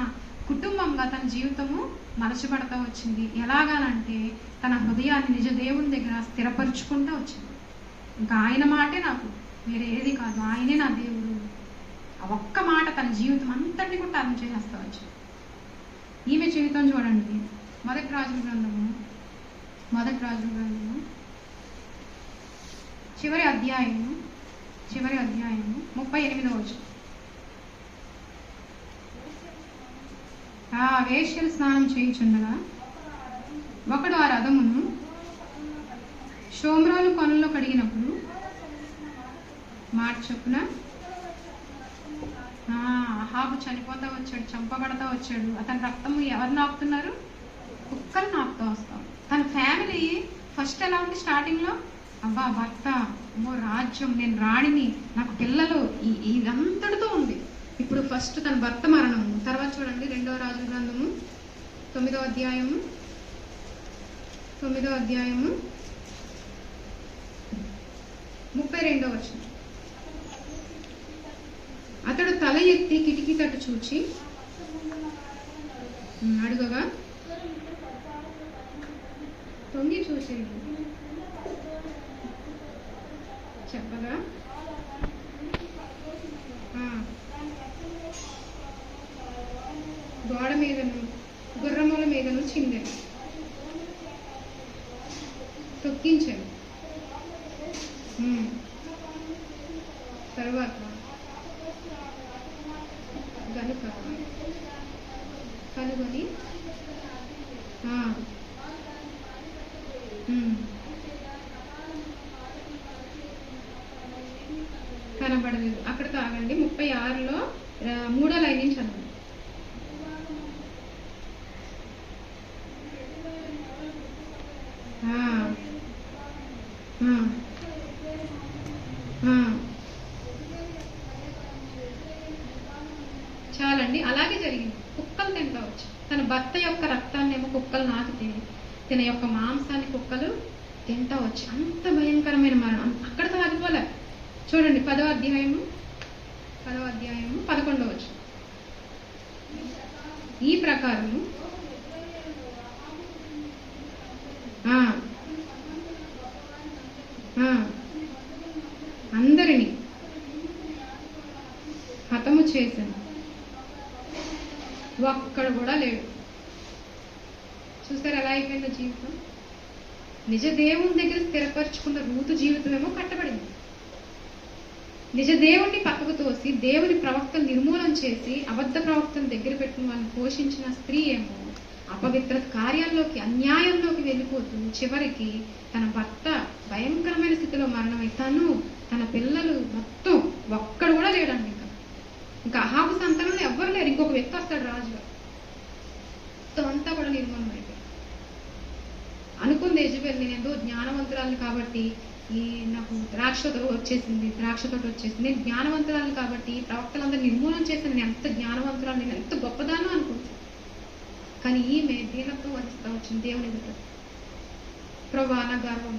కుటుంబంగా తన జీవితము మలచబడతా వచ్చింది. ఎలాగానంటే తన హృదయాన్ని నిజదేవుని దగ్గర స్థిరపరుచుకుంటూ వచ్చింది. ఇంకా ఆయన మాటే నాకు, వేరే ఏది కాదు, ఆయనే నా దేవుడు. ఆ ఒక్క మాట తన జీవితం అంతటిని కూడా టర్న్ చేసేస్తా వచ్చింది. ఈమె జీవితం చూడండి, మొదటి రాజుల గ్రంథము చివరి అధ్యాయము 38వ వచనం. వేశ్యలు స్నానం చేయుచుండగా ఒకడు ఆ రథమును షోమ్రోను కొనల్లో కడిగినప్పుడు మాట చొప్పున అహాబు చనిపోతా వచ్చాడు, చంపబడతా వచ్చాడు. అతని రక్తము ఎవరు నాపుతున్నారు? కుక్కలు నాపుతూ వస్తాం. తన ఫ్యామిలీ ఫస్ట్ ఎలా ఉంది స్టార్టింగ్ లో, అబ్బా భర్త, ఓ రాజ్యం, నేను రాణిని, నాకు పిల్లలు, ఇదంతటితో ఉంది. ఇప్పుడు ఫస్ట్ తన భర్త మరణము. తర్వాత చూడండి 2వ రాజుల గ్రంథము 9వ అధ్యాయము 32వ వచనం. అతడు తల ఎత్తి కిటికీ తట్టు చూచి అడుగగా తొంగి చూసేది, చెప్పగా గోడ మీదను గుర్రముల మీదను చిందెను, తొక్కించాను. తర్వాత కనుగొని కనబడలేదు. అక్కడ తాగండి 36లో 3వ లైన్ నుంచి చదవండి. చాలండి, అలాగే జరిగింది. కుక్కలు తింటా వచ్చు. తన భర్త యొక్క రక్తాన్ని ఏమో కుక్కలు నాకితే, తన యొక్క మాంసాన్ని కుక్కలు తింటా వచ్చు. అంత భయంకరమైన మరణం. అక్కడతో ఆగిపోలే. చూడండి 10వ అధ్యాయము 11వ వచనం. ఈ ప్రకారము అందరినీ హతము చేశాను, ఒక్కడు కూడా లేడు. చూసారు ఎలా అయిపోయిందో జీవితం. నిజ దేవుని దగ్గర స్థిరపరచుకున్న రూతు జీవితం ఏమో కట్టబడింది. నిజ దేవుణ్ణి పక్కకు తోసి దేవుని ప్రవక్తను నిర్మూలన చేసి అబద్ధ ప్రవక్తను దగ్గర పెట్టిన వాళ్ళని పోషించిన స్త్రీ ఏమో అపవిత్ర కార్యాల్లోకి, అన్యాయంలోకి వెళ్ళిపోతూ చివరికి తన భర్త భయంకరమైన స్థితిలో మరణమై తను, తన పిల్లలు మొత్తం ఒక్కడు కూడా లేడండి. ఇంకా అహాబు సంతానంలో ఎవ్వరు లేరు. ఇంకొక వ్యక్తి వస్తాడు రాజుగా, అంతా కూడా నిర్మూలన అయిపోయింది. అనుకుంది యెజబెల్, నేను ఎంతో జ్ఞానవంతురాలు కాబట్టి నాకు ద్రాక్ష తోట వచ్చేసింది, నేను జ్ఞానవంతురాలు కాబట్టి ప్రవక్తలందరూ నిర్మూలన చేసింది, నేను ఎంత జ్ఞానవంతురాలు, నేను ఎంత గొప్పదానో అనుకుంటుంది. కానీ ఈమె దీనత్వం వహిస్తూ వచ్చింది దేవుని ఎదుట. ప్రభువా నా గర్వం,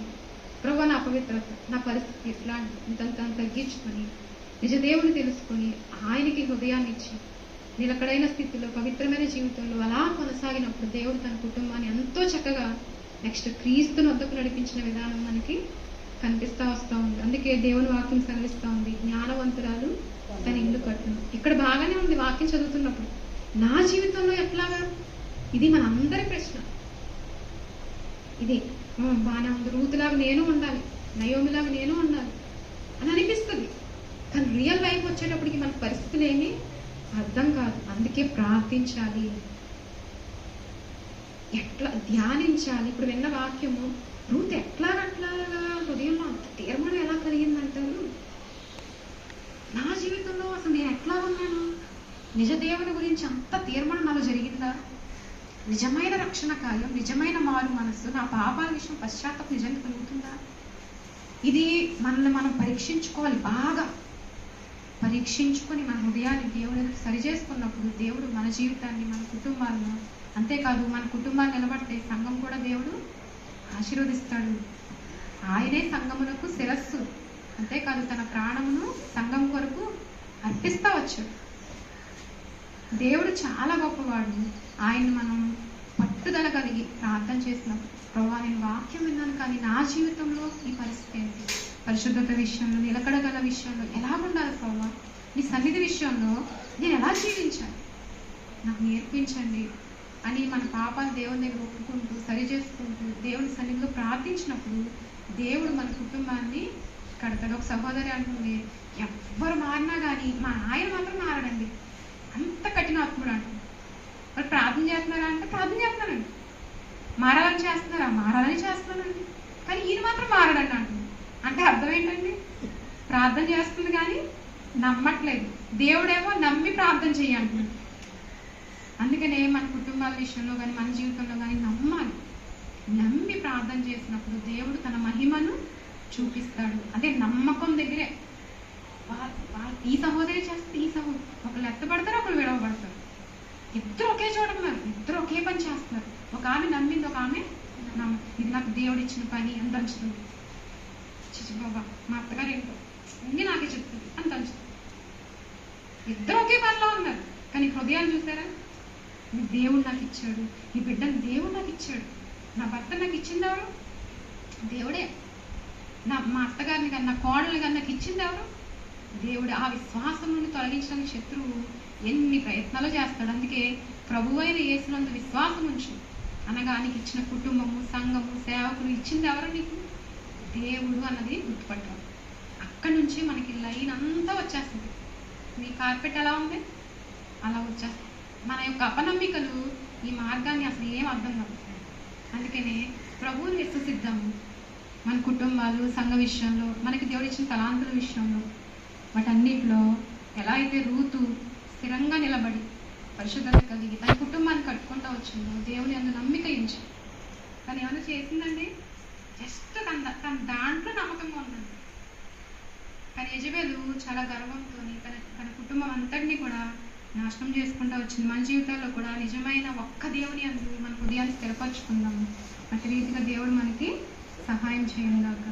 ప్రభువా నా అపవిత్రత, నా పరిస్థితి ఇట్లాంటి ఇంతంత తగ్గించుకొని నిజ దేవుని తెలుసుకొని ఆయనకి హృదయాన్ని ఇచ్చి నిలకడైన స్థితిలో పవిత్రమైన జీవితంలో అలా కొనసాగినప్పుడు దేవుడు తన కుటుంబాన్ని ఎంతో చక్కగా నెక్స్ట్ క్రీస్తుని వద్దకు నడిపించిన విధానం మనకి కనిపిస్తా వస్తూ ఉంది. అందుకే దేవుని వాక్యం సెలవిస్తూ ఉంది, జ్ఞానవంతురాలు తన ఇల్లు కట్టును. ఇక్కడ బాగానే ఉంది వాక్యం చదువుతున్నప్పుడు. నా జీవితంలో ఎట్లాగా ఇది మనందరి ప్రశ్న. ఇదే బాగానే ఉంది, రూతులాగా నేను ఉండాలి, నయోమిలాగా నేను ఉండాలి అని అనిపిస్తుంది. కానీ రియల్ లైఫ్ వచ్చేటప్పటికి మన పరిస్థితులు ఏమీ అర్థం కాదు. అందుకే ప్రార్థించాలి, ఎట్లా ధ్యానించాలి. ఇప్పుడు విన్న వాక్యము, రూత్ అట్లాగా హృదయంలో అంత తీర్మానం ఎలా కలిగిందంటారు? నా జీవితంలో అసలు నేను ఎట్లా ఉన్నాను, నిజ దేవుని గురించి అంత తీర్మానం నాలో జరిగిందా? నిజమైన రక్షణ కార్యం, నిజమైన మారు మనస్సు, నా పాపాల విషయం పశ్చాత్తాపం నిజంగా కలుగుతుందా? ఇది మనల్ని మనం పరీక్షించుకోవాలి. బాగా పరీక్షించుకొని మన హృదయాన్ని దేవుని సరి చేసుకున్నప్పుడు దేవుడు మన జీవితాన్ని, మన కుటుంబాలను, అంతేకాదు మన కుటుంబాన్ని నిలబడితే సంఘం కూడా దేవుడు ఆశీర్వదిస్తాడు. ఆయనే సంఘమునకు శిరస్సు, అంతేకాదు తన ప్రాణమును సంఘం కొరకు అర్పిస్తా వచ్చాడు. దేవుడు చాలా గొప్పవాడు. ఆయన్ని మనం పట్టుదల కలిగి ప్రార్థన చేసినప్పుడు, ప్రభువా నేను వాక్యం విన్నాను కానీ నా జీవితంలో ఈ పరిస్థితి ఏంటి, పరిశుద్ధత విషయంలో, నిలకడగల విషయంలో ఎలా ఉండాలి ప్రభువా, నీ సన్నిధి విషయంలో నేను ఎలా జీవించాలి, నాకు నేర్పించండి అని మన పాపాలు దేవుని దగ్గర ఒప్పుకుంటూ సరి చేసుకుంటూ దేవుని సన్నిధిలో ప్రార్థించినప్పుడు దేవుడు మన కుటుంబాన్ని కడతాడు. ఒక సహోదరి అంటుంది, ఎవ్వరు మారినా కానీ మా ఆయన మాత్రం మారడండి, అంత కఠినాత్ముడు అంటుంది. మరి ప్రార్థన చేస్తున్నారా అంటే ప్రార్థన చేస్తున్నానండి. మారాలని చేస్తున్నారా? మారాలని చేస్తున్నానండి. కానీ ఈయన మాత్రం మారడండి అంటుంది. అంటే అర్థం ఏంటండి? ప్రార్థన చేస్తుంది కానీ నమ్మట్లేదు. దేవుడేమో నమ్మి ప్రార్థన చేయంటున్నాడు. అందుకనే మన కుటుంబాల విషయంలో కానీ మన జీవితంలో కానీ నమ్మాలి. నమ్మి ప్రార్థన చేసినప్పుడు దేవుడు తన మహిమను చూపిస్తాడు. అదే నమ్మకం దగ్గరే. ఈ సహోదరి చేస్తే ఈ సహోదరు ఒకళ్ళు ఎత్తపడతారు, ఒకళ్ళు విడవబడతారు. ఇద్దరు ఒకే చోట ఉన్నారు, ఇద్దరు ఒకే పని చేస్తున్నారు. ఒక ఆమె నమ్మింది, ఒక ఆమె ఇది నాకు దేవుడు ఇచ్చిన పని అని దంచుతుంది. చిచి బాబా మా అత్తగారు ఏంటో అన్ని నాకే చెప్తుంది అని దంచుతుంది. ఇద్దరు ఒకే పనిలో ఉన్నారు కానీ హృదయాలు చూసారా? ఈ దేవుడు నాకు ఇచ్చాడు, ఈ బిడ్డను దేవుడు నాకు ఇచ్చాడు, నా భర్త నాకు ఇచ్చింది ఎవరు? దేవుడే. మా అత్తగారిని కానీ నా కోడల్ని కానీ నాకు ఇచ్చింది ఎవరు? దేవుడు. ఆ విశ్వాసం నుండి తొలగించడానికి శత్రువు ఎన్ని ప్రయత్నాలు చేస్తాడు. అందుకే ప్రభు అయిన యేసునందు విశ్వాసం ఉంచు అనగా నీకు ఇచ్చిన కుటుంబము, సంఘము, సేవకులు ఇచ్చింది ఎవరు? నీకు దేవుడు అన్నది గుర్తుపట్టాలి. అక్కడి నుంచి మనకి లైన్ అంతా వచ్చేస్తుంది. మీ కార్పెట్ ఎలా ఉంది అలా వచ్చేస్తుంది. మన యొక్క అపనమ్మికలు ఈ మార్గాన్ని అసలు ఏం అర్థం కాదు. అందుకనే ప్రభువుని విశ్వసిద్దాము. మన కుటుంబాలు, సంఘ విషయంలో, మనకి దేవుడు ఇచ్చిన తలాంతుల విషయంలో, వాటన్నిటిలో ఎలా అయితే రూతు స్థిరంగా నిలబడి పరిశుద్ధత కలిగి తన కుటుంబాన్ని కట్టుకుంటూ వచ్చిందో, దేవుని అందు నమ్మిక ఇచ్చి తను ఏమైనా చేసిందండి? జస్ట్ తన దాంట్లో నమ్మకంగా ఉందండి. కానీ యెజబెలు చాలా గర్వంతో తన కుటుంబం అంతటినీ కూడా నాశనం చేసుకుంటూ వచ్చింది. మన జీవితాల్లో కూడా నిజమైన ఒక్క దేవుని అందు మన హృదయాన్ని స్థిరపరచుకుందాము. అటు రీతిగా దేవుడు మనకి సహాయం చేయను గాక.